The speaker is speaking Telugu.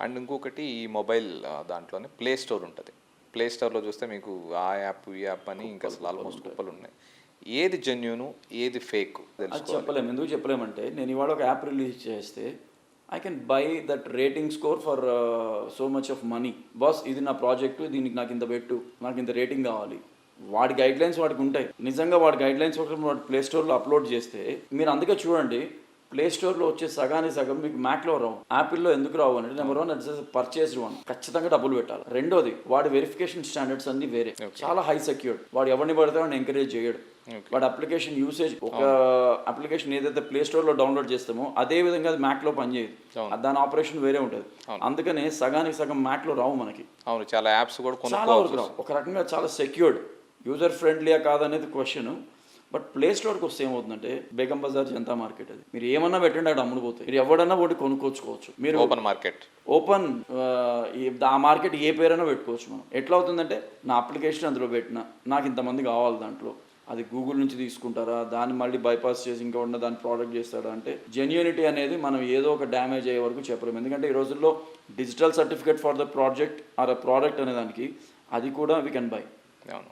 అండ్ ఇంకొకటి ఈ మొబైల్ దాంట్లోనే ప్లే స్టోర్ ఉంటుంది. ప్లే స్టోర్లో చూస్తే మీకు ఆ యాప్ ఈ యాప్ అని ఇంకా అసలు ఆల్మోస్ట్ కుప్పలు ఉన్నాయి. ఏది జెన్యూను ఏది ఫేక్ అది తెలుసుకోవాలి. చెప్పలేము. ఎందుకు చెప్పలేమంటే నేను ఇవాళ ఒక యాప్ రిలీజ్ చేస్తే I can buy that rating score for so much of money. Boss ఇది నా ప్రాజెక్టు, దీనికి నాకు ఇంత పెట్టు, నాకు ఇంత రేటింగ్ కావాలి. వాడి గైడ్లైన్స్ వాడికి ఉంటాయి. నిజంగా వాడి గైడ్లైన్స్ వాడి ప్లే స్టోర్లో అప్లోడ్ చేస్తే మీరు అందుకే చూడండి ప్లే స్టోర్లో వచ్చే సగానికి సగం మీకు మ్యాక్లో రావు. యాపిల్లో ఎందుకు రావు అంటే నెంబర్ 1 అట్స్ పర్చేస్డ్ వన్, ఖచ్చితంగా డబ్బులు పెట్టాలి. రెండోది వాడి వెరిఫికేషన్ స్టాండర్డ్స్ అన్ని వేరే, చాలా హై సెక్యూర్డ్. వాడు ఎవరిని పడితే వాడిని ఎంకరేజ్ చేయడు. వాడి అప్లికేషన్ యూసేజ్ ఒక అప్లికేషన్ ఏదైతే ప్లే స్టోర్లో డౌన్లోడ్ చేస్తామో అదే విధంగా అది మ్యాక్లో పనిచేయదు. దాని ఆపరేషన్ వేరే ఉంటుంది. అందుకనే సగానికి సగం మ్యాక్లో రావు మనకి. అవును, చాలా యాప్స్ కూడా చాలా వరకు రావు. ఒక రకంగా చాలా సెక్యూర్డ్, యూజర్ ఫ్రెండ్లీయా కాదనేది క్వశ్చన్. బట్ ప్లే స్టోర్కి వస్తే ఏమవుతుందంటే బేగం బజార్ జనతా మార్కెట్, అది మీరు ఏమన్నా పెట్టండి అక్కడ అమ్ముడు పోతాయి. మీరు ఎవడన్నా ఒకటి కొనుక్కోవచ్చు. మీరు ఓపెన్ మార్కెట్, ఓపెన్ ఆ మార్కెట్ ఏ పేరైనా పెట్టుకోవచ్చు. మనం ఎట్లా అవుతుందంటే నా అప్లికేషన్ అందులో పెట్టినా నాకు ఇంతమంది కావాలి, దాంట్లో అది గూగుల్ నుంచి తీసుకుంటారా, దాన్ని మళ్ళీ బైపాస్ చేసి ఇంకా ఉన్న దాన్ని ప్రోడక్ట్ చేస్తాడా అంటే జెన్యూనిటీ అనేది మనం ఏదో ఒక డ్యామేజ్ అయ్యే వరకు చెప్పలేము. ఎందుకంటే ఈ రోజుల్లో digital certificate for the project or a product అనే దానికి అది కూడా వీ కెన్ బై. అవును.